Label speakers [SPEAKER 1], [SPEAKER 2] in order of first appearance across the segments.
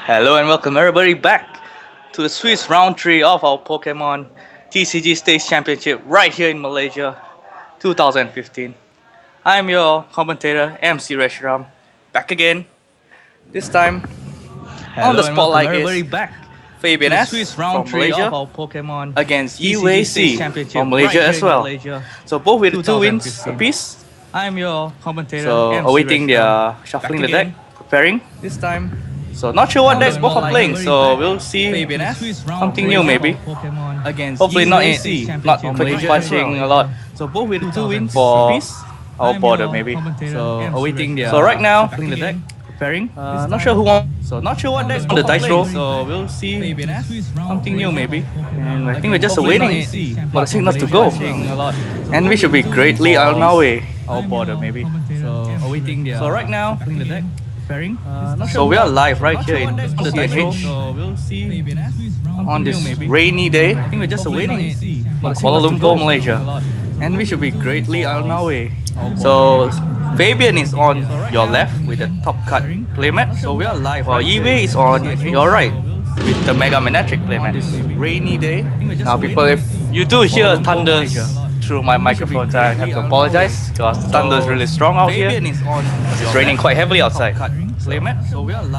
[SPEAKER 1] Hello and welcome everybody back to the Swiss round 3 of our Pokemon TCG Stage Championship right here in Malaysia 2015. I'm your commentator MC Reshram, back again. This time on the spotlight is Fabian S from Malaysia against Yiwei C from Malaysia as well. So both with 2 wins apiece.
[SPEAKER 2] I'm your commentator.
[SPEAKER 1] So awaiting their shuffling the deck, preparing.
[SPEAKER 2] This time.
[SPEAKER 1] So not sure what decks both are playing, so we'll see something new maybe. Hopefully not quick punching a lot.
[SPEAKER 2] So both with 2 wins
[SPEAKER 1] for our border maybe.
[SPEAKER 2] So awaiting their
[SPEAKER 1] So right now,
[SPEAKER 2] shuffling the deck, preparing.
[SPEAKER 1] not sure who won.
[SPEAKER 2] So not sure what decks
[SPEAKER 1] on the dice roll.
[SPEAKER 2] So we'll see something new maybe.
[SPEAKER 1] And I think we're just waiting for the signals to go. And we should be greatly on our way.
[SPEAKER 2] Our border maybe. So awaiting their
[SPEAKER 1] So right now,
[SPEAKER 2] shuffling the deck, preparing.
[SPEAKER 1] so we are live right here in the DH
[SPEAKER 2] So we'll see
[SPEAKER 1] on this rainy day
[SPEAKER 2] I think we're just waiting
[SPEAKER 1] in Kuala Lumpur, Malaysia. And we should be greatly on our way. So Fabian is on your left with the top cut playmat.
[SPEAKER 2] So we are live.
[SPEAKER 1] While Yiwei is on your right with the Mega Manectric playmat.
[SPEAKER 2] Rainy day.
[SPEAKER 1] Now people, if you do hear thunders through my microphones, I have to apologize because the thunder is really strong out here. It's raining quite heavily outside.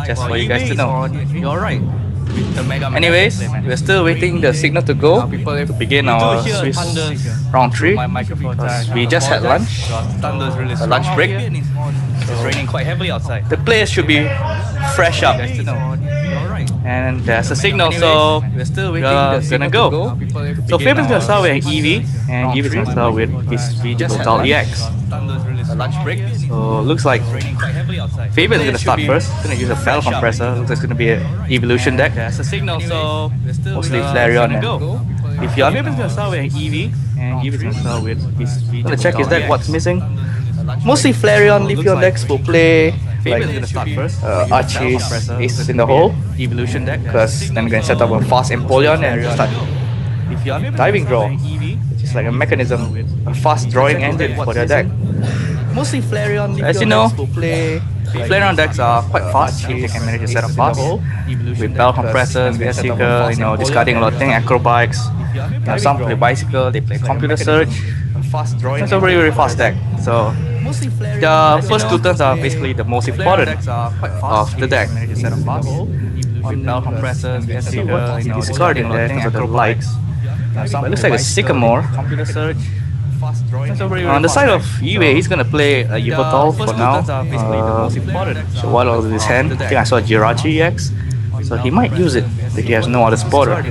[SPEAKER 1] Just for you guys to know.
[SPEAKER 2] You're right.
[SPEAKER 1] Anyways, we're still waiting the signal to go to begin our Swiss round 3. We just had lunch, a lunch break.
[SPEAKER 2] It's raining quite heavily outside.
[SPEAKER 1] The players should be fresh up. And there's a signal, so
[SPEAKER 2] we're still waiting.
[SPEAKER 1] we're gonna go. So Fabian's gonna start with Eevee, and Eevee's gonna start with his Total EX.
[SPEAKER 2] A lunch break.
[SPEAKER 1] So looks like Fabian's gonna start first. Gonna use a Fell Compressor. Looks like it's gonna be an evolution deck.
[SPEAKER 2] There's a signal, so we're still
[SPEAKER 1] Mostly Flareon and Leafeon.
[SPEAKER 2] Fabian's gonna start with Eevee,
[SPEAKER 1] And Eevee's gonna start with his. Gonna check his deck. What's missing? Mostly Flareon, Leafeon decks will play like
[SPEAKER 2] Fabian's gonna start first.
[SPEAKER 1] Archie's Ace in the hole,
[SPEAKER 2] Evolution deck.
[SPEAKER 1] because then we're gonna set up a fast Empoleon and start diving draw, which is like a mechanism, a fast drawing engine for their deck.
[SPEAKER 2] Mostly Flareon.
[SPEAKER 1] As you know,
[SPEAKER 2] will play
[SPEAKER 1] Flareon decks are quite fast if they can manage to set up fast. With Bell Compressors, Seeker, discarding a lot of things, Acrobikes. Some play Bicycle, they play Computer Search. It's a very, very fast deck. So the first 2 turns are basically the most important of the deck.
[SPEAKER 2] with Bell Compressors, Seeker,
[SPEAKER 1] Discarding a lot of things of the likes. But it looks like a Sycamore.
[SPEAKER 2] Computer Search.
[SPEAKER 1] On the side of Yiwei, he's gonna play a Yveltal for now. So while out of his hand, I think I saw Jirachi EX. So he might use it if he has no other spotter.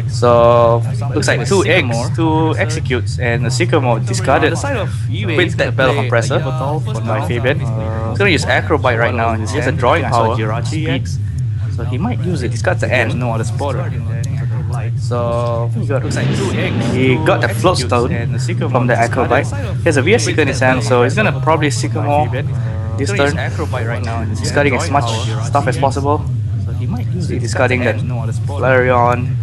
[SPEAKER 1] So looks like 2 eggs, 2 executes, and a Sycamore discarded with that Battle Compressor by Fabian. He's gonna use Acrobite right now, and he has a drawing power. Speed. So he might use it. Discards the end, no other spotter. So he got the float stone from the Acrobite. He has a VS Seeker in his hand, so he's gonna probably Sycamore this turn, discarding as much stuff as possible. Discarding that Flareon,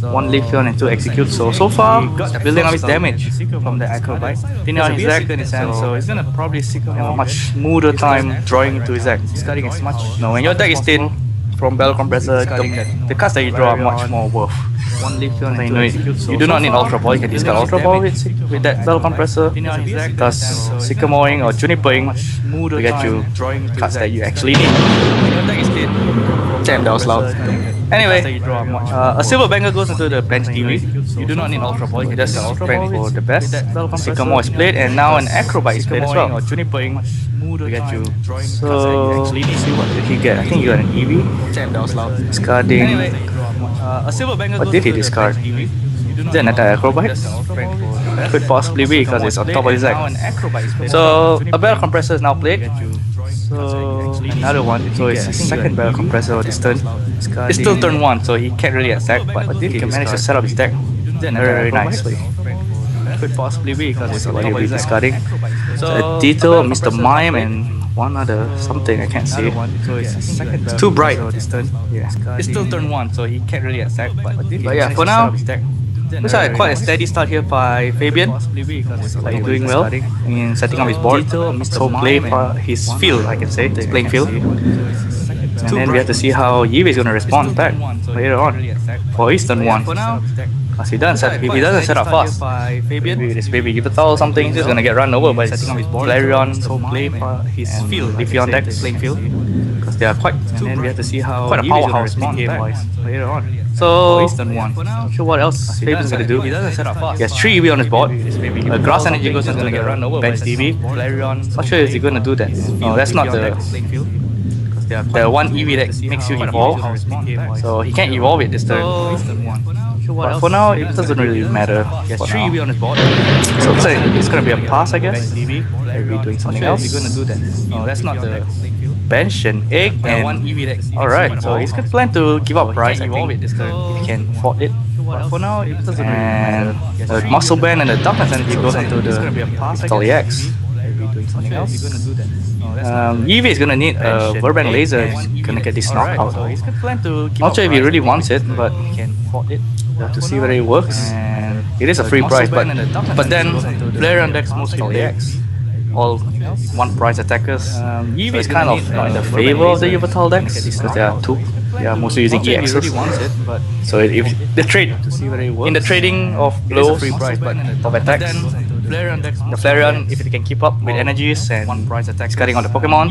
[SPEAKER 1] 1 Leafeon and 2 execute. So far, building up his damage from the Acrobite. Thinning out his deck in his hand, so he's gonna probably have a much smoother time drawing into his deck. Discarding as much. No, when your deck is thin from Battle Compressor, the cards that you draw are much more worth. You do not need Ultra Ball, you can discard Ultra Ball with that Battle Compressor. Thus, Sycamoring or Junipering to get you cards that you actually need. Damn, that was loud. Anyway, a Silver Banger goes into the bench TV. You do not need Ultra Ball, you can just pray for the best. Sycamore is played, and now an Acrobite is played as well. To get you. So, see what did he get? I think he got an Eevee.
[SPEAKER 2] Damn, that was loud.
[SPEAKER 1] Discarding. What did he discard? Is that another Acrobite? Could possibly be because it's on top of his deck. So a Battle Compressor is now played. So another one. So it's his second Battle Compressor of this turn. It's still turn 1, so he can't really attack, but he can manage to set up his deck very, very nicely. Could possibly be because it's what he'll be discarding. So a Detail, Mr. Mime, and one other something I can't see. It's too bright. Yeah. It's still turn 1, so he can't really attack, but yeah, for now, looks like quite a steady start here by Fabian. Like doing well in setting up his board. So play his field, I can say, his playing field. And then we have to see how Yve is gonna respond back later on for his turn 1. If he doesn't set up fast, maybe this baby Yveltal or something, he's just gonna get run over by Flareon, his field, Leafeon deck playing field. Because they are quite, and then we have to see how quite a powerhouse game-wise later on. So, not sure what else Fabian's gonna do. He has 3 EV on his board. Grass Energy goes into the bench EV. Not sure if he's gonna do that. No, that's not the one EV that makes you evolve. So he can't evolve it this turn. But for now, it doesn't really matter. He has 3 EV on his board. So it's gonna be a pass, I guess. Maybe doing something else. No, that's not the bench and egg and alright, so he's gonna plan to give up price, I think, if he can afford it. But for now, it doesn't really matter. The Muscle Band and the Darkness Energy goes onto the Yveltal EX. Yve is gonna need a Verbank Laser if he's gonna get this knockout. Not sure if he really wants it, but we have to see whether it works. And it is a free price, but then Flareon decks mostly EX. All 1 price attackers. Yve is kind of not in the favor of the Yveltal decks because they are mostly using EXs. So if the trade in the trading of blows of attacks, the Flareon, if it can keep up with energies and cutting on the Pokemon,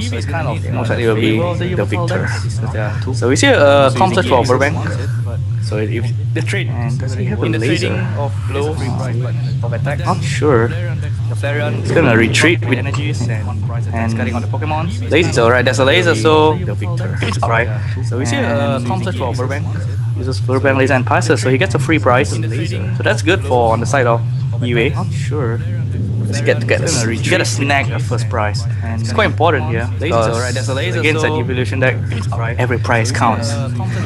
[SPEAKER 1] most likely will be the victor. So we see a comp search for Verbank. So if the trade does he have a laser? Not sure. It's gonna retreat with energies and cutting on the Pokemon. Laser, alright, that's a laser, so the victor. Alright. So we see a comp search for Verbank. Uses Verbank laser and passes, so he gets a free price. So that's good for on the side of Yve. Not sure. You get a snag a first prize. And it's quite important here. Against an evolution deck, every prize counts.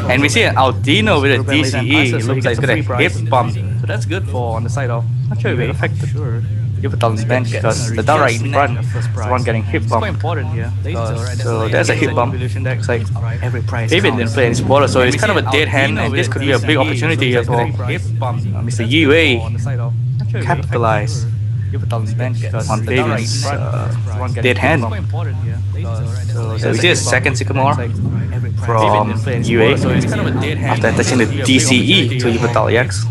[SPEAKER 1] And we see an Aldino with a DCE. It looks like it's gonna hit bump. So that's good for on the side of. Not sure if it affected Yveltal's bench because the down right in front is the one getting hit bump. So there's a hit bump. Looks like Fabian didn't play any spoiler, so it's kind of a dead hand, and this could be a big opportunity here for Mr. Yve. Capitalize on Fabian's dead hand. So we see a second Sycamore from Yve after attaching the DCE to Yveltal EX.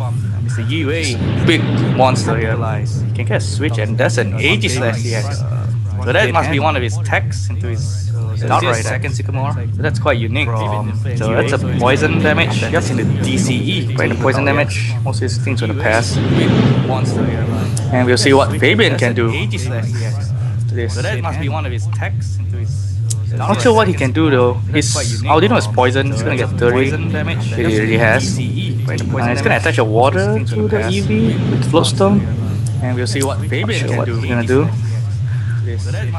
[SPEAKER 1] Big monster here. He can get a switch, and that's an Aegislash EX. So that must be one of his attacks into his outright second Sycamore. So that's quite unique. So that's a poison damage just in the DCE. Right, the poison damage. Most of his things gonna pass. And we'll see what Fabian can do. So that must be one of his attacks into his. Not sure what he can do though. His Aldino is poison. He's gonna get 30. He already has. He's gonna attach a water to the EV with Floatstone. And we'll see what Fabian can do. He's gonna do.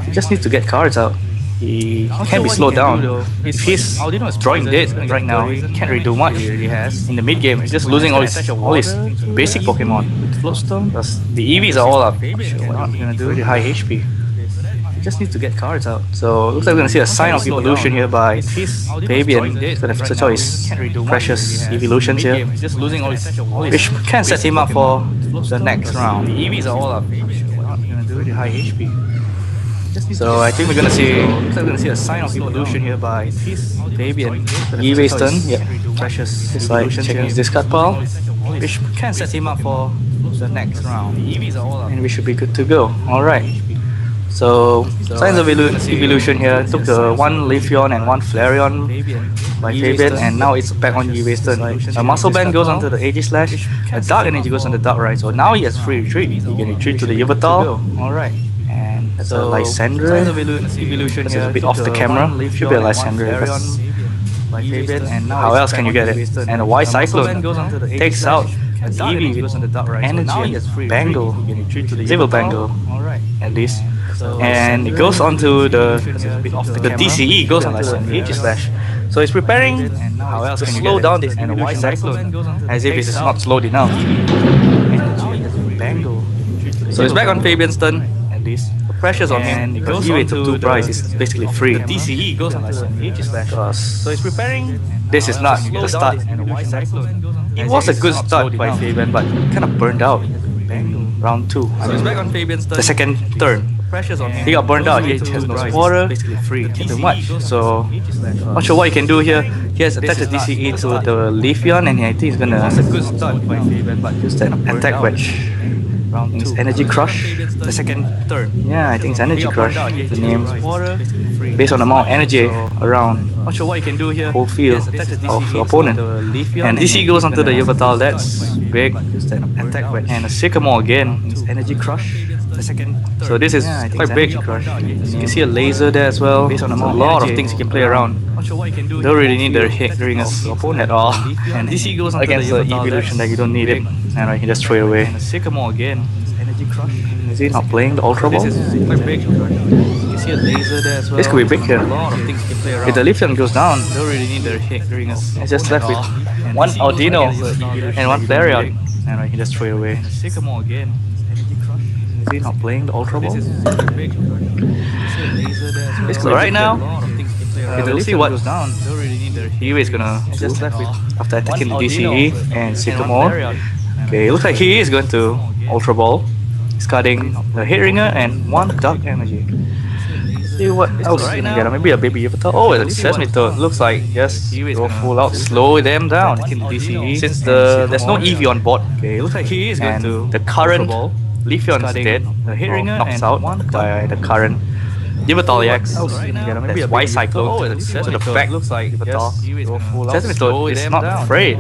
[SPEAKER 1] He just needs to get cards out. He can't be slowed down. If he's drawing dead right now, he can't really do much. In the mid game, he's just losing all his basic Pokemon. Because the EVs are all up. Not gonna do really high HP. He just needs to get cards out. So looks like we're gonna see a sign of evolution here by Fabian. He's gonna search out his precious evolutions here, which can set him up for the next round. The EVs are all up. Not gonna do really high HP. So I think we're gonna see a sign of evolution here by Fabian. Yve's turn, yeah. Precious is like checking his discard pile, which can set him up for the next round. And we should be good to go. Alright. So signs of evolution here. Took the one Leafeon and one Flareon by Fabian, and now it's back on Yve's turn. A Muscle Band goes onto the Aegislash, a Dark Energy goes on the Dark Right. So now he has free retreat. He can retreat to the Yveltal. Alright. That's a Lysandra. This is a bit off the camera. Should be a Lysandra. And how else can you get it? And a Y Cyclone takes out a DV with Energy and Bangle. Civil Bangle, at least. And it goes onto the DCE, goes onto the Aegislash. So it's preparing to slow down this and a Y Cyclone, as if it's not slowed enough. So it's back on Fabian's turn, at least. Pressures on him because Yve took 2 prizes, it's basically free. The DCE goes on Aegislash. So it's preparing. This is not the start. It was a good start by Fabian, but kind of burned out in round 2. So it's back on Fabian's turn. The second turn.
[SPEAKER 2] pressures on him.
[SPEAKER 1] He got burned out. He has no spotter.
[SPEAKER 2] Basically free.
[SPEAKER 1] Can't do much. So not sure what he can do here. He has attached the DCE to the Leafeon, and I think he's gonna
[SPEAKER 2] That's a good start by Fabian, but
[SPEAKER 1] use that attack wedge.
[SPEAKER 2] round
[SPEAKER 1] It's
[SPEAKER 2] 2.
[SPEAKER 1] Energy Crush.
[SPEAKER 2] The second turn.
[SPEAKER 1] Yeah, I think it's Energy Crush. The name
[SPEAKER 2] Basically
[SPEAKER 1] based on the amount of energy around
[SPEAKER 2] Not sure what you can do here.
[SPEAKER 1] whole field of the opponent. And DC goes onto the Yveltal. That's big.
[SPEAKER 2] Attack wedge.
[SPEAKER 1] And a Sycamore again. It's Energy Crush.
[SPEAKER 2] The second turn.
[SPEAKER 1] So this is quite big. You can see a laser there as well. There's a lot of things you can play around.
[SPEAKER 2] Not sure what you can do.
[SPEAKER 1] Don't really need the hit during his opponent at all.
[SPEAKER 2] And DC goes onto
[SPEAKER 1] Against the evolution deck, you don't need it. And I can just throw it away.
[SPEAKER 2] And a Sycamore again. Energy crush.
[SPEAKER 1] Is he not playing the Ultra Ball?
[SPEAKER 2] This is quite big. You can see a laser there as well.
[SPEAKER 1] This could be big here.
[SPEAKER 2] A lot of things you can play around.
[SPEAKER 1] If the Leafeon goes down,
[SPEAKER 2] Don't really need the hit during his
[SPEAKER 1] it's just left with
[SPEAKER 2] And
[SPEAKER 1] one
[SPEAKER 2] DC goes onto
[SPEAKER 1] Audino
[SPEAKER 2] the evolution
[SPEAKER 1] and one
[SPEAKER 2] deck,
[SPEAKER 1] Flareon. And I can just throw it away.
[SPEAKER 2] And a Sycamore again. Energy crush.
[SPEAKER 1] Is he not playing the Ultra Ball?
[SPEAKER 2] This is quite big. You can see a laser there as well.
[SPEAKER 1] Basically, right now,
[SPEAKER 2] A lot of things you can play around.
[SPEAKER 1] we'll see what
[SPEAKER 2] goes down. Don't really need the
[SPEAKER 1] He is gonna
[SPEAKER 2] It's
[SPEAKER 1] do
[SPEAKER 2] just left with
[SPEAKER 1] after attacking the
[SPEAKER 2] one
[SPEAKER 1] DCE
[SPEAKER 2] Audino
[SPEAKER 1] and
[SPEAKER 2] one
[SPEAKER 1] Sycamore.
[SPEAKER 2] Flareon.
[SPEAKER 1] Okay, it looks like he is going to Ultra Ball, discarding the Hit Ringer and one Dark Energy. See what else you can get. Maybe a Baby Yveltal. Oh, it's a Sesame Toad. Looks like just go full out, slow them down.
[SPEAKER 2] DCE.
[SPEAKER 1] Since there's no Eevee on board. Okay, it looks like he is going
[SPEAKER 2] And
[SPEAKER 1] to the current Leafeon is
[SPEAKER 2] discarding
[SPEAKER 1] dead.
[SPEAKER 2] the Hit Ringer
[SPEAKER 1] Knocks
[SPEAKER 2] and
[SPEAKER 1] out
[SPEAKER 2] one
[SPEAKER 1] by the current Yveltal EX.
[SPEAKER 2] Maybe
[SPEAKER 1] That's
[SPEAKER 2] a
[SPEAKER 1] Y
[SPEAKER 2] Baby
[SPEAKER 1] Cyclone.
[SPEAKER 2] Yveltal. Oh, it's
[SPEAKER 1] So
[SPEAKER 2] Sesame
[SPEAKER 1] the
[SPEAKER 2] Toad.
[SPEAKER 1] back
[SPEAKER 2] Looks like
[SPEAKER 1] Yveltal.
[SPEAKER 2] Yveltal.
[SPEAKER 1] Sesame Toad is not afraid.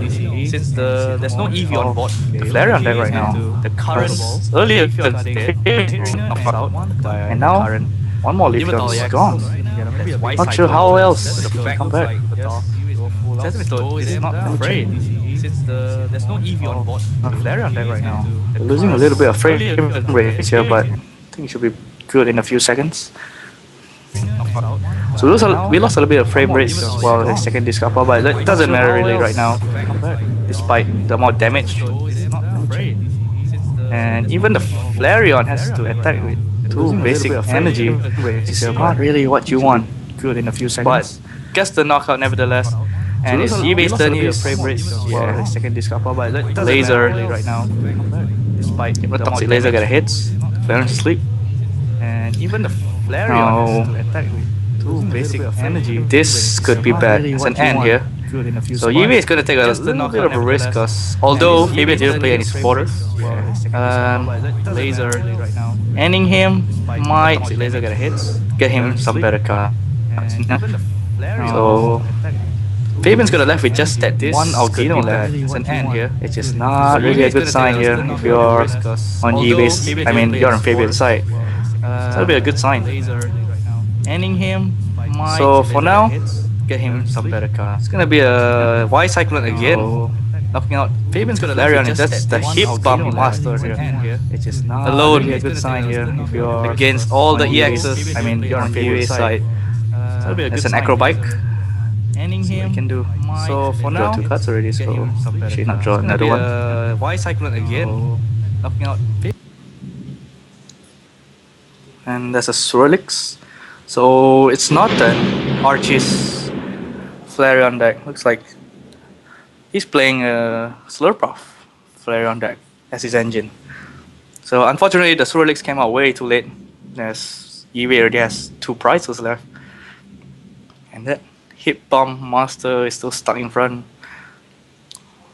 [SPEAKER 2] Since there's no Eevee on board.
[SPEAKER 1] The Flareon deck right now.
[SPEAKER 2] The current
[SPEAKER 1] Earlier
[SPEAKER 2] knocks out
[SPEAKER 1] and now one more Leafeon is gone. Not sure how else he can come back.
[SPEAKER 2] Sesame Toad is not afraid. Since there's no Eevee on board.
[SPEAKER 1] The Flareon deck right now. We're losing a little bit of frame rate here, but I think it should be good in a few seconds. So we lost a little bit of frame rates while the second disc upper, but it doesn't matter really right now, despite the amount of damage. And even the Flareon has to attack with 2 basic energy, which is not really what you want. Good in a few seconds, but gets the knockout nevertheless. And it's E-based turn here, frame rates while the second disc upper, but laser right now. Despite the toxic laser get a hit, Flareon to sleep. And even the Flareon has to attack with 2 basic energy. This could be bad. It's an end here. So Yimei is going to take a little bit of a risk, because although Fabian didn't play any supporters,
[SPEAKER 2] Laser right now.
[SPEAKER 1] ending him might laser get him some better cards. So Fabian's gonna left with just that one Audino left. It's an end here. It's just not really a good sign here if you're on Yi-base. I mean, you're on Fabian's side. That'll be a good sign. Ending him. So for now, get him some better cards. It's gonna be a Y Cyclone again, knocking out Fabian's gonna Larian. That's the hip bump master here. It's just not alone be a good sign here if you're against all the EXs. I mean, you're on Fabian's side. That's an acro bike.
[SPEAKER 2] Ending him.
[SPEAKER 1] We can do.
[SPEAKER 2] So for now,
[SPEAKER 1] draw 2 cards already, so should not draw another one.
[SPEAKER 2] Y Cyclone again, knocking out.
[SPEAKER 1] And there's a Swirlix. So it's not an Archie's Flareon deck. Looks like he's playing a Slurpuff Flareon deck as his engine. So unfortunately, the Swirlix came out way too late. There's Eevee already has 2 prizes left, and that Hit Bomb Master is still stuck in front.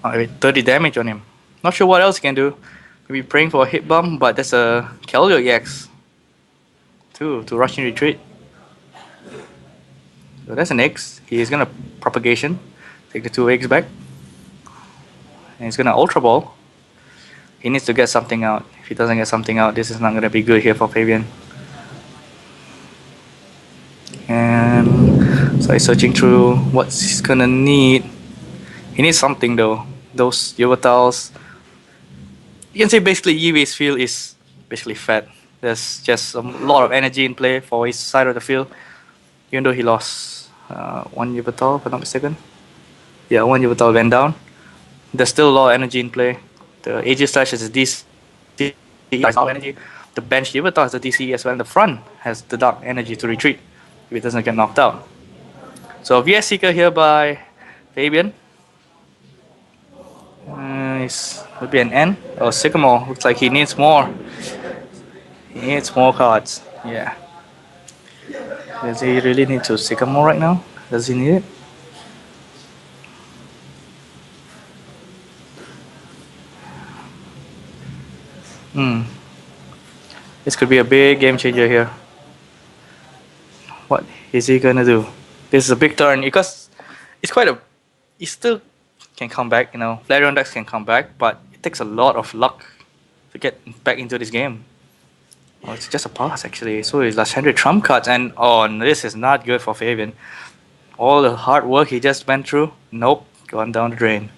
[SPEAKER 1] With 30 damage on him. Not sure what else he can do. Maybe praying for a Hit Bomb, but that's a Keldeo EX to rush in retreat. So that's an X. He is gonna Propagation, take the 2 eggs back, and he's gonna Ultra Ball. He needs to get something out. If he doesn't get something out, this is not gonna be good here for Fabian. And so he's searching through what he's gonna need. He needs something though. Those Yveltals, you can say basically Eevee's field is basically fat. There's just a lot of energy in play for his side of the field, even though he lost 1 Yveltal, if I'm not mistaken. Yeah, 1 Yveltal went down. There's still a lot of energy in play. The Aegis Slash has a DC energy. The bench Yveltal has a DC as well. And the front has the dark energy to retreat if it doesn't get knocked out. So VS Seeker here by Fabian. Would be an N or Sycamore. Looks like he needs more. He needs more cards. Yeah. Does he really need to Sycamore right now? Does he need it? Hmm. This could be a big game changer here. What is he gonna do? This is a big turn because it's quite a. He still can come back, you know. Flareon decks can come back, but it takes a lot of luck to get back into this game. Oh, it's just a pass actually. So his last 100 trump cards, and oh, this is not good for Fabian. All the hard work he just went through, nope, gone down the drain.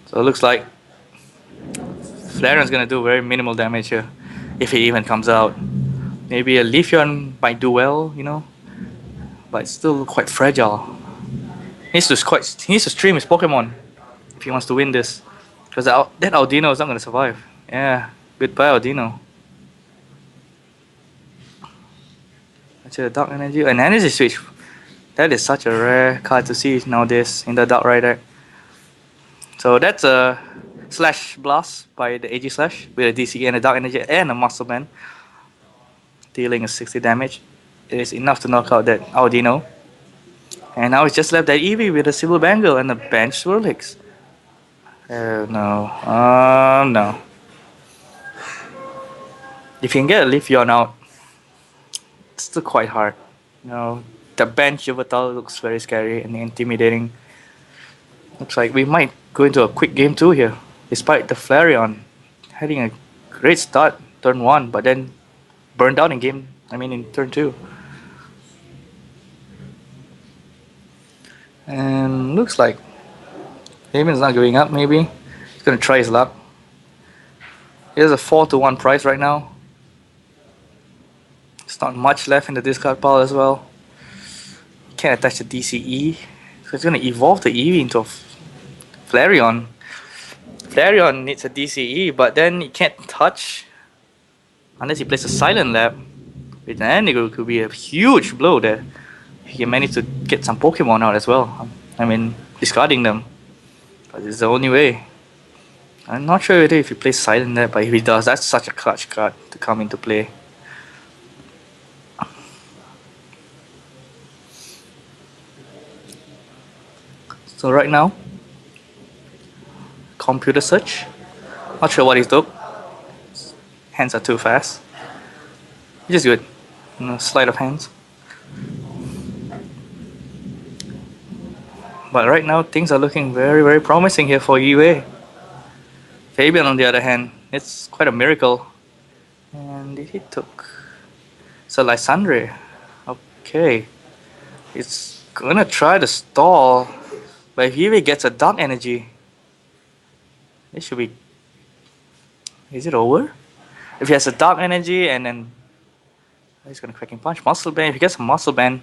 [SPEAKER 1] So it looks like Flareon's gonna do very minimal damage here, if he even comes out. Maybe a Leafeon might do well, you know, but it's still quite fragile. He needs to stream his Pokemon if he wants to win this, because that Audino is not gonna survive. Yeah, goodbye Audino. Actually, a Dark Energy, an Energy Switch. That is such a rare card to see nowadays in the Dark Ride deck. So that's a Slash Blast by the AG Slash with a DC and a Dark Energy and a Muscle Band, dealing a 60 damage. It is enough to knock out that Audino. And now it's just left that Eevee with a Civil Bangle and a Bench Swirlix. No. No. If you can get a Leafeon out, it's still quite hard. You know, the Bench Yveltal looks very scary and intimidating. Looks like we might go into a quick game 2 here, despite the Flareon having a great start turn 1, but then burned out in turn 2. And looks like Fabian's not going up, maybe. He's gonna try his luck. He has a 4-1 price right now. There's not much left in the discard pile as well. Can't attach the DCE. So he's gonna evolve the Eevee into a Flareon. Flareon needs a DCE, but then he can't touch unless he plays a Silent Lab. With an Endigo could be a huge blow there. He can manage to get some Pokemon out as well. Discarding them. But it's the only way. I'm not sure if he plays Silent Lab, but if he does, that's such a clutch card to come into play. So right now, computer search. Not sure what he took. Hands are too fast. Which is good. Sleight of hands. But right now, things are looking very, very promising here for UA. Fabian, on the other hand, it's quite a miracle. And he took Lysandre. Okay. It's gonna try to stall. But if UA gets a Dark Energy, it should be... Is it over? If he has a Dark Energy and then... He's gonna Cracking Punch. Muscle Band. If he gets a Muscle Band,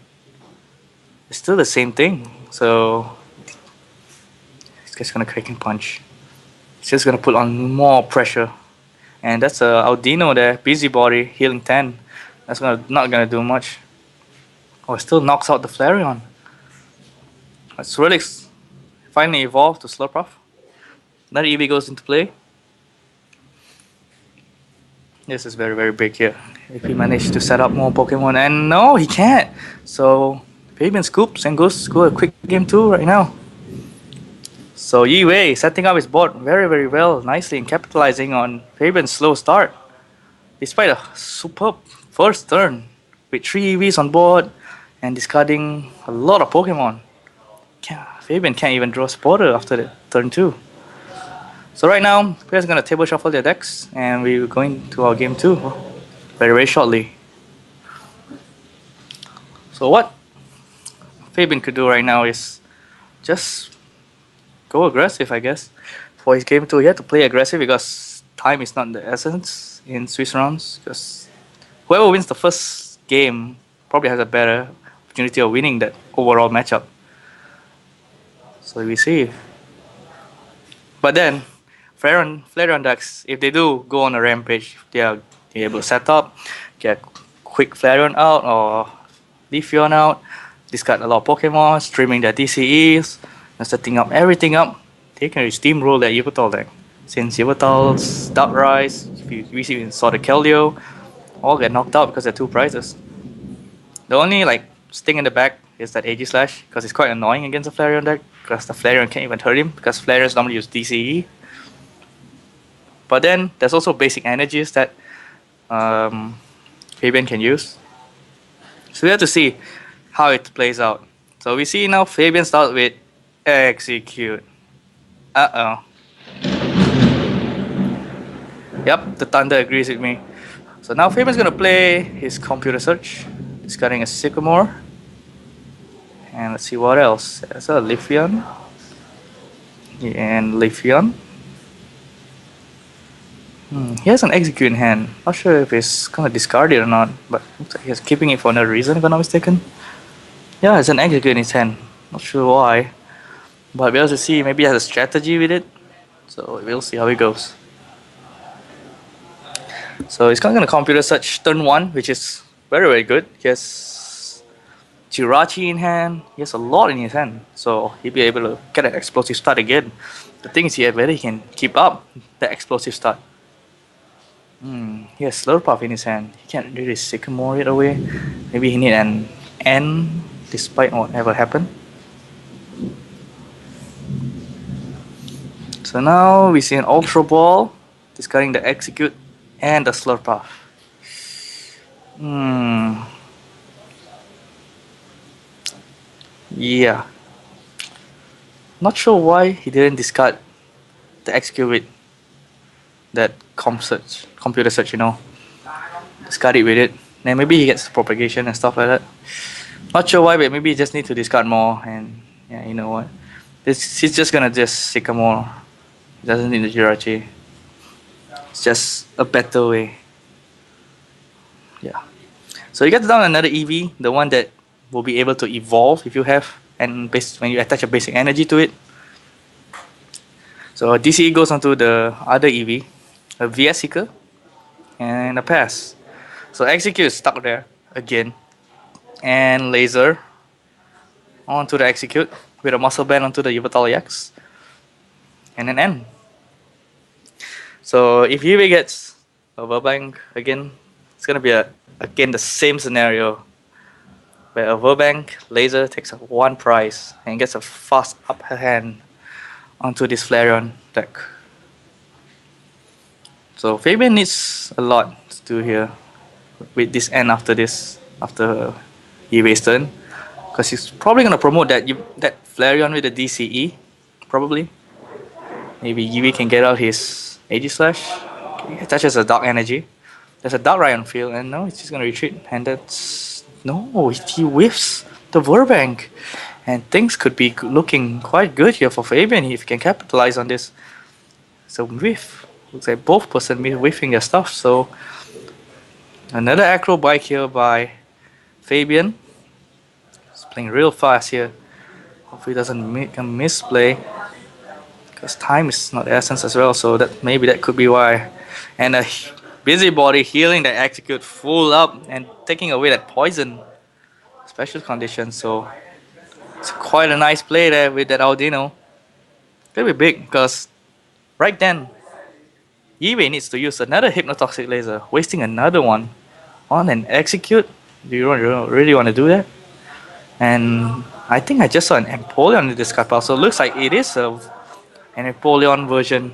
[SPEAKER 1] it's still the same thing. So... He's just gonna Cracking Punch. He's just gonna put on more pressure. And that's a Audino there. Busybody. Healing 10. That's not gonna do much. Oh, it still knocks out the Flareon. But Swirlix finally evolved to Slurpuff. That Eevee goes into play. This is very, very big here. If he managed to set up more Pokemon, and no, he can't. So Fabian scoops and goes to a quick game 2 right now. So Yi-Wei setting up his board very, very well, nicely, and capitalizing on Fabian's slow start. Despite a superb first turn with 3 EVs on board and discarding a lot of Pokemon. Fabian can't even draw a Spotter after the turn 2. So right now, players are going to table shuffle their decks, and we're going to our game 2 very, very shortly. So what Fabian could do right now is just go aggressive, I guess. For his game 2, he had to play aggressive because time is not the essence in Swiss rounds. Because whoever wins the first game probably has a better opportunity of winning that overall matchup. So we see. But then, Flareon decks, if they do go on a rampage, they are able to set up, get quick Flareon out or Leafeon out, discard a lot of Pokemon, streaming their DCEs, and setting up everything up. They can steamroll that Yveltal deck. Since Yveltal's Dark Rise, we saw the Keldeo, all get knocked out because they're 2 prizes. The only like sting in the back is that AG Slash, because it's quite annoying against the Flareon deck, because the Flareon can't even hurt him, because Flareons normally use DCE. But then there's also basic energies that Fabian can use. So we have to see how it plays out. So we see now Fabian starts with Execute. Yep, the Thunder agrees with me. So now Fabian's gonna play his Computer Search, discarding a Sycamore. And let's see what else. There's a Leafeon. And Leafeon. He has an Execute in hand. Not sure if he's gonna discard it or not, but looks like he's keeping it for another reason, if I'm not mistaken. Yeah, it's an Execute in his hand. Not sure why. But we'll have to see, maybe he has a strategy with it. So we'll see how it goes. So he's gonna Computer Search turn 1, which is very, very good. He has Jirachi in hand. He has a lot in his hand. So he'll be able to get an explosive start again. The thing is here, whether he can keep up the explosive start. He has Slurpuff in his hand. He can't really Sycamore it away. Maybe he need an N despite whatever happened. So now we see an Ultra Ball, discarding the Execute and the Slurpuff. Yeah. Not sure why he didn't discard the Execute with that Computer Search, you know. Discard it with it. Then maybe he gets propagation and stuff like that. Not sure why, but maybe he just need to discard more. And yeah, you know what? He's just gonna just Sycamore. He doesn't need the Jirachi. It's just a better way. Yeah. So you get down another EV, the one that will be able to evolve if you have, and when you attach a basic energy to it. So DCE goes onto the other EV, a VS Seeker, and a pass. So Execute is stuck there again, and Laser onto the Execute with a Muscle Band onto the Yveltal EX, and an N. So if Yue gets a Verbank again, it's gonna be again the same scenario, where a Verbank Laser takes 1 prize and gets a fast upper hand onto this Flareon deck. So Fabian needs a lot to do here with this N after Yue's turn, because he's probably gonna promote that Flareon with the DCE, probably. Maybe Yue can get out his AG Slash. He attaches a Dark Energy. There's a Darkrai on field, and now he's just gonna retreat. And that's no, he whiffs the Verbank, and things could be looking quite good here for Fabian if he can capitalize on this. So whiff. Looks like both person whiffing their stuff. So another Acro Bike here by Fabian. He's playing real fast here. Hopefully he doesn't make a misplay, because time is not the essence as well. So maybe that could be why. And a Busybody healing the Execute full up and taking away that poison special condition. So it's quite a nice play there with that Audino. Could be big, because right then Yue needs to use another Hypnotoxic Laser, wasting another one on an Execute. Do you really want to do that? And I think I just saw an Empoleon in this card pile, so it looks like it is an Empoleon version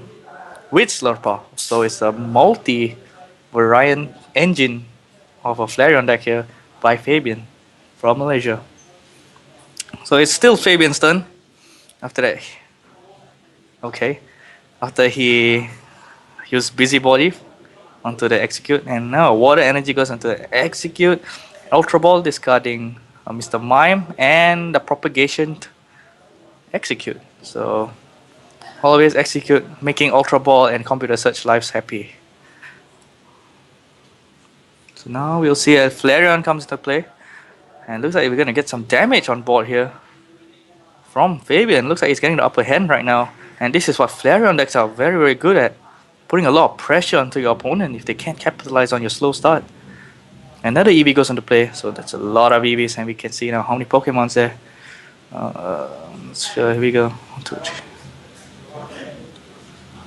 [SPEAKER 1] with Slurpuff. So it's a multi-variant engine of a Flareon deck here by Fabian from Malaysia. So it's still Fabian's turn. After that, okay, after he used Busybody onto the Execute, and now Water Energy goes onto the Execute. Ultra Ball discarding Mr. Mime and the Propagation Execute. So always Execute, making Ultra Ball and Computer Search lives happy. So now we'll see a Flareon comes into play, and looks like we're gonna get some damage on board here from Fabian. Looks like he's getting the upper hand right now, and this is what Flareon decks are very, very good at, putting a lot of pressure onto your opponent if they can't capitalize on your slow start. Another EV goes into play, so that's a lot of EVs, and we can see now how many Pokemon's there. Sure, here we go. 1, 2, 3.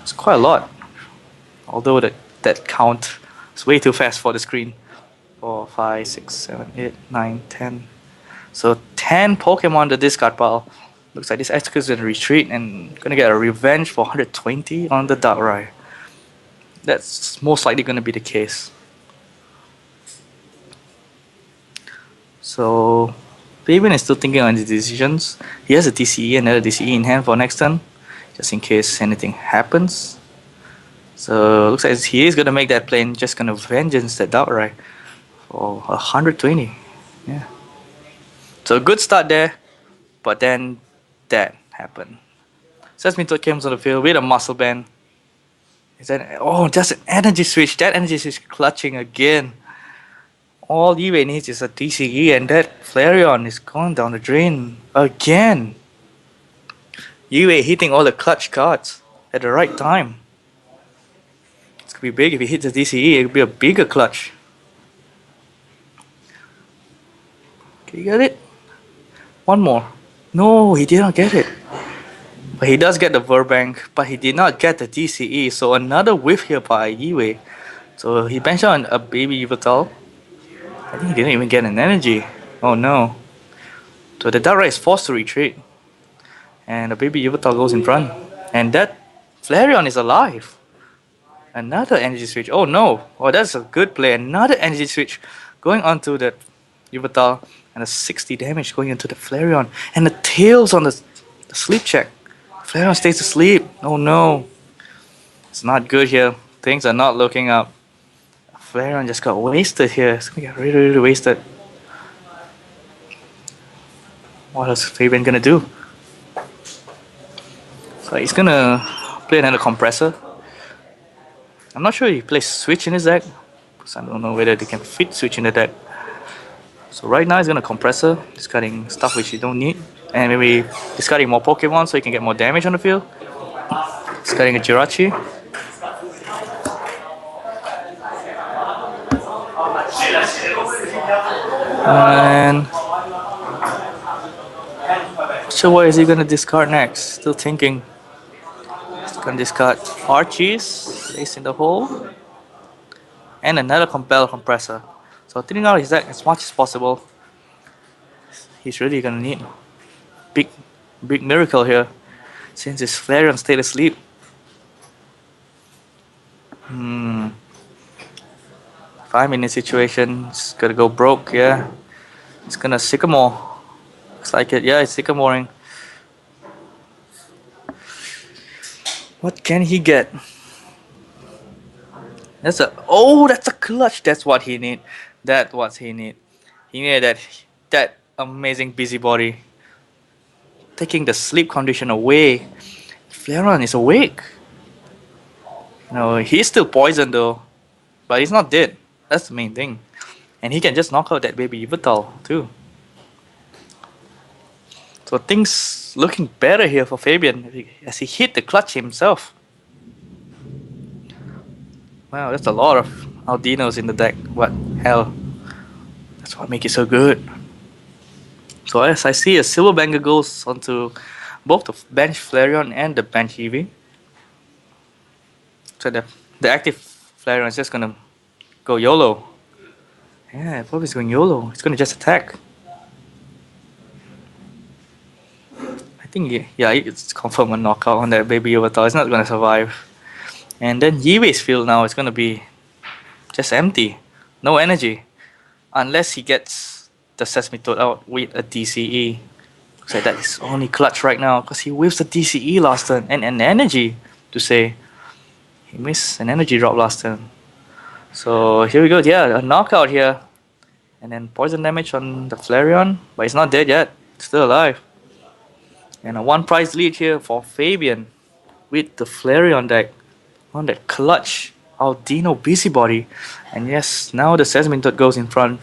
[SPEAKER 1] It's quite a lot, although that count is way too fast for the screen. 4, 5, 6, 7, 8, 9, 10. So 10 Pokemon to discard pile. Looks like this X is gonna retreat and gonna get a revenge for 120 on the Darkrai. That's most likely gonna be the case. So Fabian is still thinking on his decisions. He has a TCE, another TCE in hand for next turn, just in case anything happens. So looks like he is gonna make that play and just gonna vengeance that Darkrai for 120. Yeah. So a good start there, but then that happened. Sesmito comes on the field with a muscle band. Is that just an energy switch? That energy switch clutching again. All Yue needs is a TCE, and that Flareon is going down the drain again. Yue hitting all the clutch cards at the right time. It's gonna be big if he hits the TCE. It'll be a bigger clutch. Can you get it? One more. No, he did not get it. But he does get the Verbank, but he did not get the TCE. So another whiff here by Yue. So he benched on a baby Yveltal. I think he didn't even get an energy. Oh no. So the Darkrai is forced to retreat. And the baby Yveltal goes in front. And that Flareon is alive. Another energy switch. Oh no. Oh, that's a good play. Another energy switch going onto the Yveltal. And a 60 damage going into the Flareon. And the tails on the sleep check. Flareon stays asleep. Oh no. It's not good here. Things are not looking up. Flareon just got wasted here. It's gonna get really wasted. What is Fabian gonna do? So he's gonna play another compressor. I'm not sure if he plays switch in his deck, because I don't know whether they can fit switch in the deck. So right now he's gonna compressor, discarding stuff which you don't need, and maybe discarding more Pokemon so he can get more damage on the field. Discarding a Jirachi. And so what is he gonna discard next? Still thinking. He's gonna discard Archie's, place in the hole, and another Compel Compressor. So thinning out his deck as much as possible. He's really gonna need big miracle here, since his Flareon stayed asleep. If I'm in this situation, it's gonna go broke, yeah. It's gonna Sycamore. Looks like it, yeah, it's Sycamoring. What can he get? That's a clutch. That's what he need. That's what he need. He needed that amazing busybody. Taking the sleep condition away. Flareon is awake. No, he's still poisoned though, but he's not dead. That's the main thing. And he can just knock out that baby Yveltal too. So things looking better here for Fabian as he hit the clutch himself. Wow, that's a lot of Aldinos in the deck. What hell? That's what makes it so good. So as I see, a Silver Banger goes onto both the bench Flareon and the bench Eevee. So the active Flareon is just gonna go YOLO. Yeah, probably is going YOLO. It's gonna just attack. I think yeah, it's confirmed a knockout on that baby Yveltal. It's not gonna survive. And then Yiwei's field now is gonna be just empty. No energy. Unless he gets the Sesame Toad out with a DCE. Looks like that is only clutch right now because he whiffs the DCE last turn and an energy to say. He missed an energy drop last turn. So here we go, yeah, a knockout here. And then poison damage on the Flareon, but he's not dead yet, still alive. And a 1 prize lead here for Fabian with the Flareon deck on that clutch Aldino Busybody. And yes, now the Sesame Toad goes in front.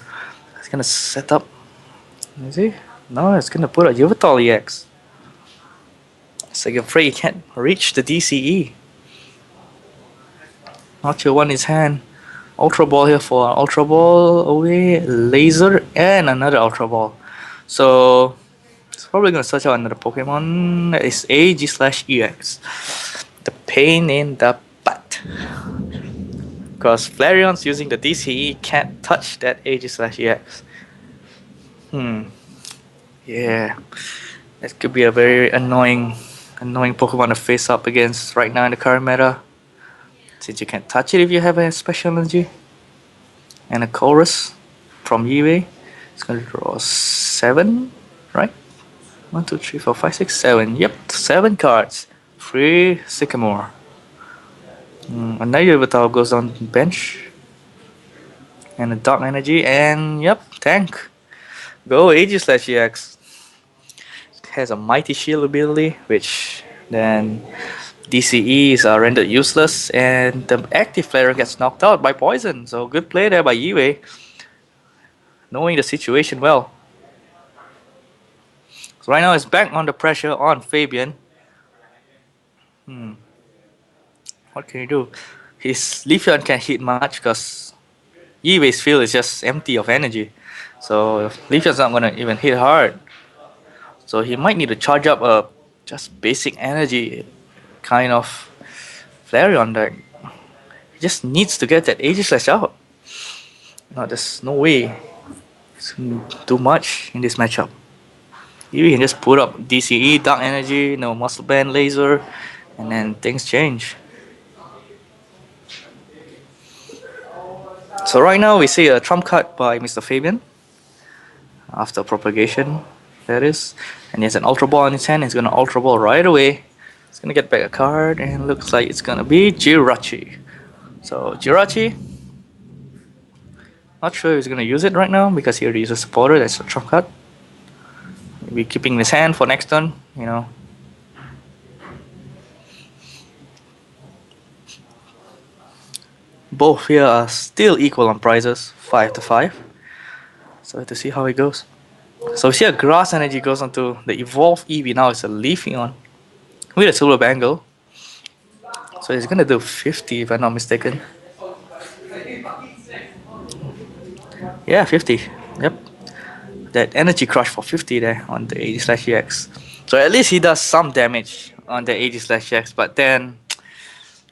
[SPEAKER 1] It's gonna set up, is he? No, it's gonna put a Yveltal EX. So I'm afraid he can't reach the DCE. Not sure one in his hand. Ultra Ball here for Ultra Ball away, Laser, and another Ultra Ball. So it's probably gonna search out another Pokemon that is AG/EX. The pain in the butt. because Flarion's using the DCE can't touch that AG/EX. Yeah, that could be a very annoying Pokemon to face up against right now in the current meta. Since you can't touch it if you have a special energy. And a chorus from Yue. It's gonna draw 7, right? 1, 2, 3, 4, 5, 6, 7. Yep, 7 cards. 3 Sycamore. Another Yveltal goes on bench. And a Dark Energy, and yep, tank. Go AG/EX. Has a Mighty Shield ability, which then DCEs are rendered useless, and the active player gets knocked out by poison. So good play there by Yue, knowing the situation well. So right now it's back on the pressure on Fabian. What can he do? His Leafeon can't hit much because Yue's field is just empty of energy. So Leafeon's not gonna even hit hard. So he might need to charge up a just basic energy kind of Flareon deck. He just needs to get that Aegislash out. No, there's no way he's gonna do much in this matchup. You can just put up DCE, Dark Energy, no Muscle Band, Laser, and then things change. So right now we see a trump card by Mr. Fabian. After propagation, that is. And he has an Ultra Ball in his hand. He's gonna Ultra Ball right away. He's gonna get back a card, and looks like it's gonna be Jirachi. So Jirachi, not sure if he's gonna use it right now because he already uses Supporter. That's a trump card. Maybe keeping in his hand for next turn, you know. Both here are still equal on prizes, 5 to 5. So we have to see how it goes. So we see a Grass Energy goes onto the Evolved Eevee. Now it's a Leafeon with a Silver Bangle. So he's gonna do 50 if I'm not mistaken. Yeah, 50. Yep. That Energy Crush for 50 there on the AG/EX. So at least he does some damage on the AG/EX, but then,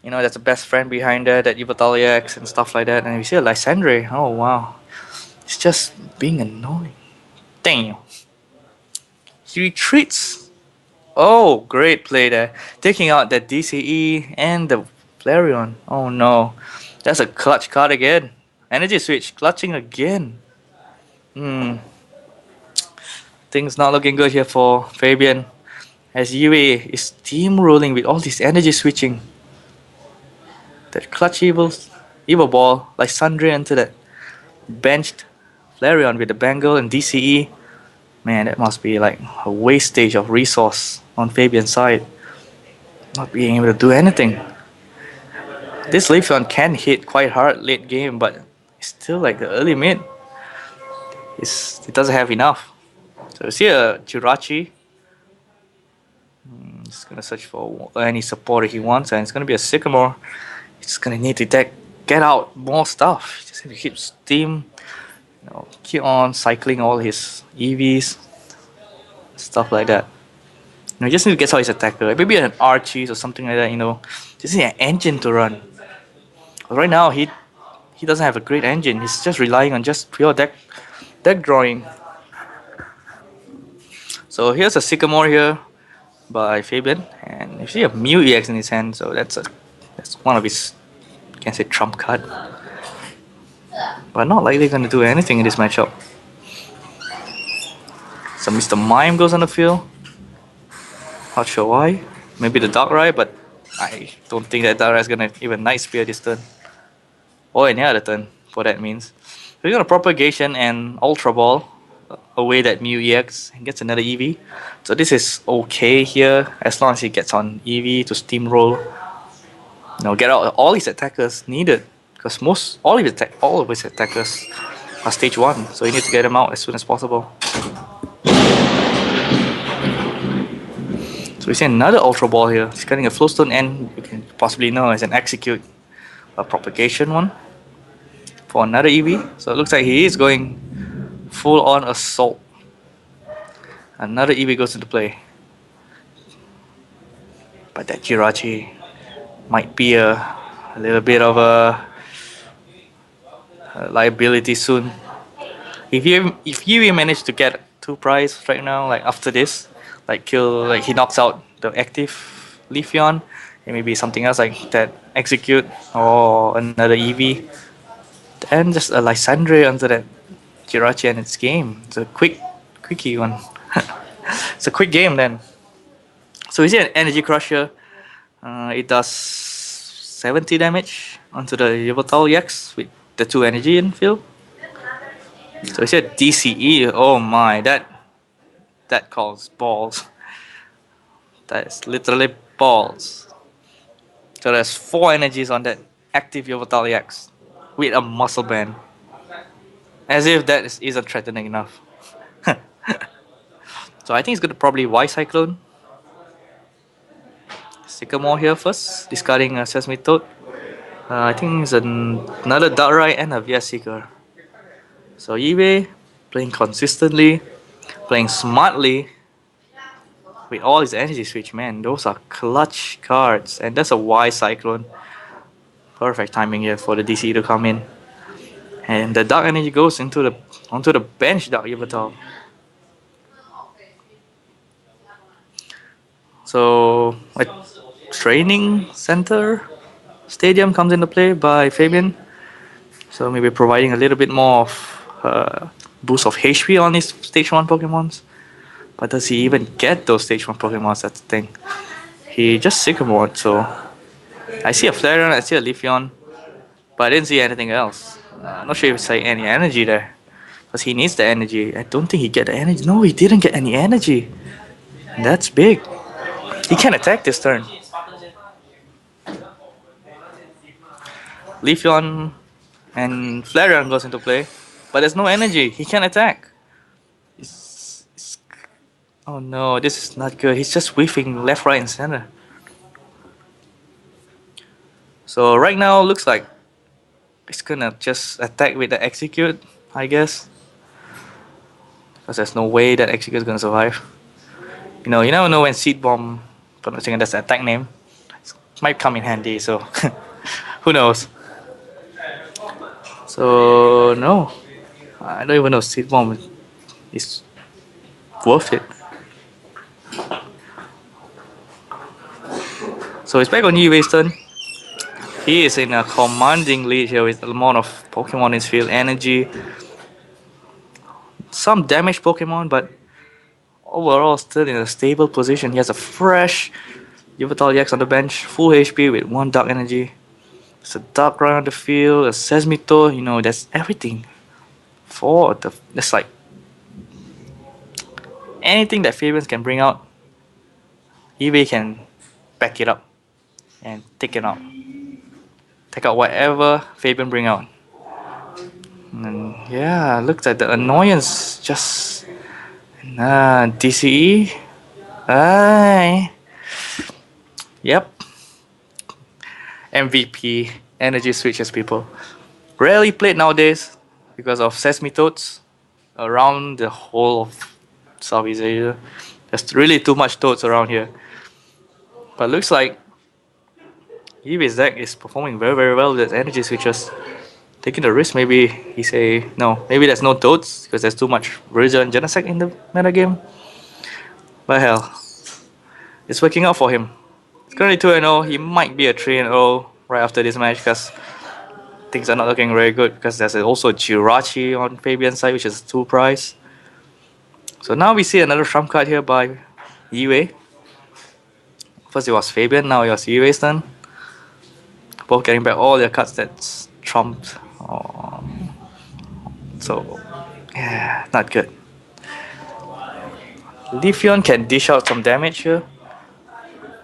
[SPEAKER 1] you know, that's a best friend behind there, that Yveltal EX and stuff like that. And we see a Lysandre. Oh wow. It's just being annoying. Damn. He retreats. Oh, great play there. Taking out that DCE and the Flareon. Oh no. That's a clutch card again. Energy Switch, clutching again. Things not looking good here for Fabian, as Yue is steamrolling with all this energy switching. That clutch evil ball, like Sundry into that benched Flareon with the Bangle and DCE. Man, that must be like a wastage of resource on Fabian's side. Not being able to do anything. This Leafeon can hit quite hard late game, but it's still like the early mid. It doesn't have enough. So we see a Jirachi. He's gonna search for any supporter he wants, and it's gonna be a Sycamore. He's gonna need to get out more stuff. He's just gonna keep steam, you know, keep on cycling all his EVs, stuff like that. You know, he just need to get out his attacker. Maybe an Archie or something like that. You know, just need an engine to run. But right now he doesn't have a great engine. He's just relying on just pure deck drawing. So here's a Sycamore here by Fabian, and you see a Mew EX in his hand, so that's one of his, you can say, trump card. But not likely gonna do anything in this matchup. So Mr. Mime goes on the field. Not sure why. Maybe the Darkrai, but I don't think that Darkrai is gonna even Night Spear this turn. Or any other turn, what that means. So he's gonna Propagation and Ultra Ball away that Mew EX and gets another EV. So this is okay here as long as he gets on EV to steamroll. You know, get out all his attackers needed, because all of his attackers are stage 1, so you need to get them out as soon as possible. So we see another Ultra Ball here. He's getting a Flowstone, and you can possibly know as an Execute, a Propagation one for another EV. So it looks like he is going full on Assault. Another EV goes into play. But that Jirachi might be a little bit of a liability soon. If you manage to get 2 prize right now, like after this, like kill, like he knocks out the active Leafeon, and maybe something else like that execute or another EV, and just a Lysandre onto that Jirachi and its game. It's a quickie one. It's a quick game then. So is it an energy crusher? It does 70 damage onto the Yveltal EX with the 2 energy in field. So it's a DCE. Oh my, that calls balls. That is literally balls. So there's 4 energies on that active Yveltal EX with a muscle band. As if that isn't threatening enough. So I think it's gonna probably Y Cyclone. Sycamore here first, discarding a Sesame Toad. I think it's another Darkrai and a VS Seeker. So eBay playing consistently, playing smartly with all his energy switch, man. Those are clutch cards, and that's a Y Cyclone. Perfect timing here for the DC to come in. And the Dark Energy goes onto the bench, Dark Yveltal. So a training center stadium comes into play by Fabian. So maybe providing a little bit more of boost of HP on his stage 1 Pokemons. But does he even get those stage 1 Pokemons? That's the thing. He just Sycamore, so I see a Flareon, I see a Leafeon, but I didn't see anything else. I'm not sure if it's like any energy there. Because he needs the energy. I don't think he get the energy. No, he didn't get any energy. That's big. He can't attack this turn. Leafeon and Flareon goes into play, but there's no energy. He can't attack. Oh no, this is not good. He's just whiffing left, right, and center. So right now, looks like it's gonna just attack with the execute, I guess. Because there's no way that execute is gonna survive. You never know when Seed Bomb, pronouncing that's the attack name, might come in handy. So who knows? So no, I don't even know Seed Bomb is worth it. So it's back on Yui's turn. He is in a commanding lead here with a amount of Pokemon in his field, energy, some damaged Pokemon, but overall still in a stable position. He has a fresh Yveltal EX on the bench, full HP with 1 Dark Energy. There's a Darkrai on the field, a Sesame Toad, that's everything. That's like anything that Fabian can bring out, eBay can back it up and take it out. Take out whatever Fabian bring out. And yeah, looks like the annoyance just DCE. Yep. MVP energy switches, people. Rarely played nowadays because of Sesame Toads around the whole of Southeast Asia. There's really too much Toads around here. But looks like Eevee's deck is performing very, very well with its energy switches. Taking the risk, maybe he say no. Maybe there's no Toads because there's too much Razor and Genesect in the metagame. But hell, it's working out for him. It's currently 2-0. He might be a 3-0 right after this match because things are not looking very good. Because there's also Jirachi on Fabian's side, which is 2 prize. So now we see another trump card here by Yue. First it was Fabian, now it was Yue's turn. Both getting back all their cards that's trumped. So, yeah, not good. Leafeon can dish out some damage here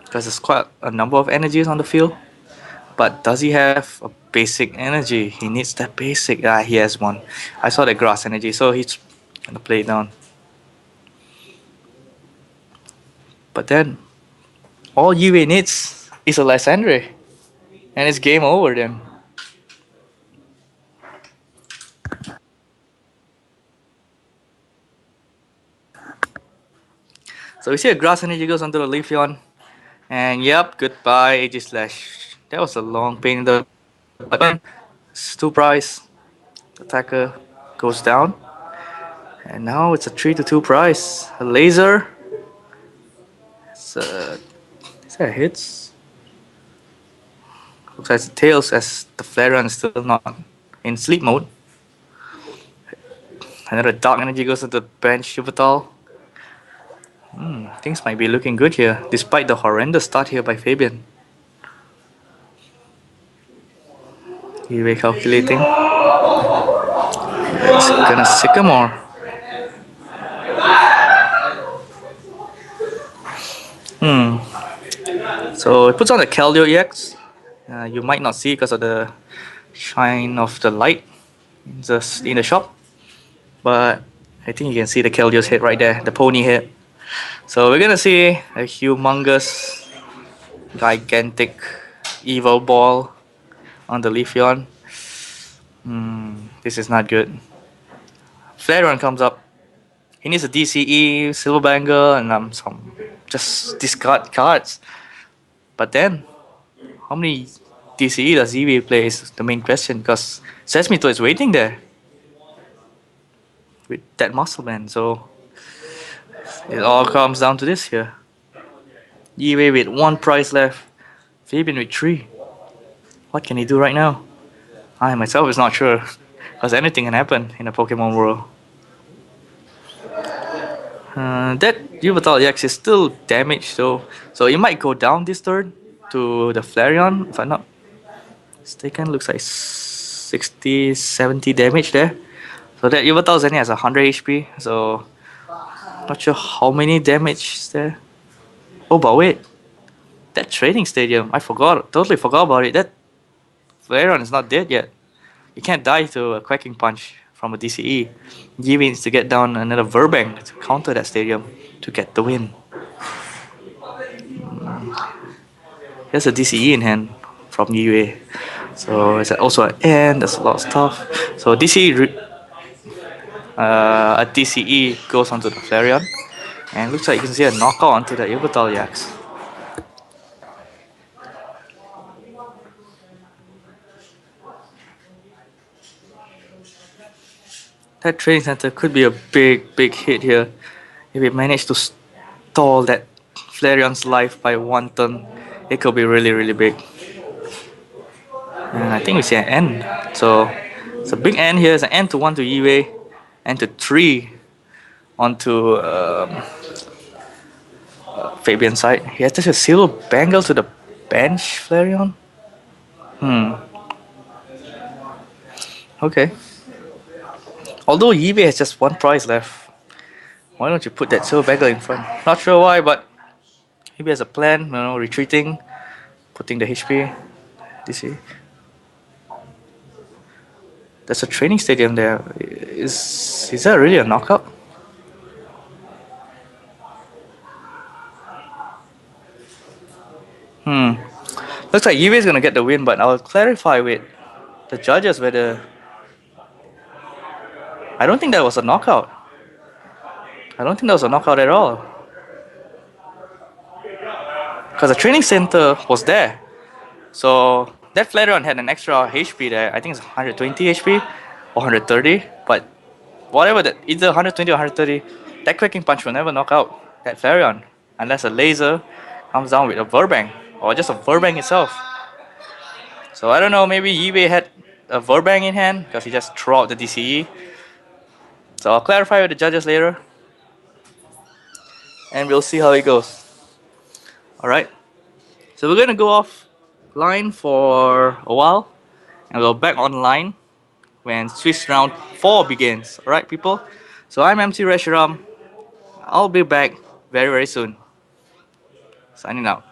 [SPEAKER 1] because there's quite a number of energies on the field. But does he have a basic energy? He needs that basic. He has one. I saw the grass energy, so he's gonna play it down. But then, all Yue needs is a Lysandre, and it's game over then. So we see a grass energy goes onto the Leafeon. And yep, goodbye Aegislash. That was a long pain in the butt. It's 2 prize. The attacker goes down. And now it's a 3-2 price. A laser. It's a... Is that hits? Looks like it's tails as the Flareon is still not in sleep mode. Another Dark Energy goes into the bench, Yubatal. Things might be looking good here, despite the horrendous start here by Fabian. Ewe calculating. It's gonna Sycamore. So it puts on the Keldeo EX. You might not see because of the shine of the light just in the shop. But I think you can see the Keldeo's head right there, the pony head. So we're gonna see a humongous, gigantic, evil ball on the Leafeon. This is not good. Flareon comes up. He needs a DCE, Silver Bangle, and some just discard cards. But then, how many DCE does EV play is the main question, because Sesame Toad is waiting there with that muscle man. So it all comes down to this here. EV with 1 prize left, Fabian with 3. What can he do right now? I myself is not sure, because anything can happen in a Pokemon world. That Yubatal EX is still damaged though, so it might go down this turn to the Flareon, if I'm not mistaken. Looks like 60, 70 damage there. So that Yubatal only has 100 HP, so not sure how many damage is there. Oh, but wait, that training stadium, I totally forgot about it. That Flareon is not dead yet. You can't die to a Quacking Punch from a DCE. G needs to get down another Verbank to counter that stadium to get the win. There's a DCE in hand from UA. So it's also an end, there's a lot of stuff. So a DCE goes onto the Flareon. And looks like you can see a knockout onto the Yubatal EX. That training center could be a big hit here. If it managed to stall that Flareon's life by 1 turn, it could be really big. And I think we see an end. So it's a big end here. It's an end to 1 to Eway, and to 3 onto Fabian's side. He has a Silver Bangle to the bench, Flareon. Okay. Although eBay has just 1 prize left, why don't you put that Silver Bangle in front? Not sure why, but eBay has a plan, retreating, putting the HP. DC. There's a training stadium there. Is that really a knockout? Looks like eBay is gonna get the win, but I'll clarify with the judges whether... I don't think that was a knockout. I don't think that was a knockout at all. Because the training center was there. So that Flareon had an extra HP there. I think it's 120 HP or 130. But whatever that, either 120 or 130, that Quacking Punch will never knock out that Flareon unless a laser comes down with a Verbank or just a Verbank itself. So I don't know, maybe eBay had a Verbank in hand because he just threw out the DCE. So I'll clarify with the judges later, and we'll see how it goes. Alright, so we're gonna go offline for a while, and we'll back online when Swiss round 4 begins. Alright people, so I'm MC Reshiram. I'll be back very soon. Signing out.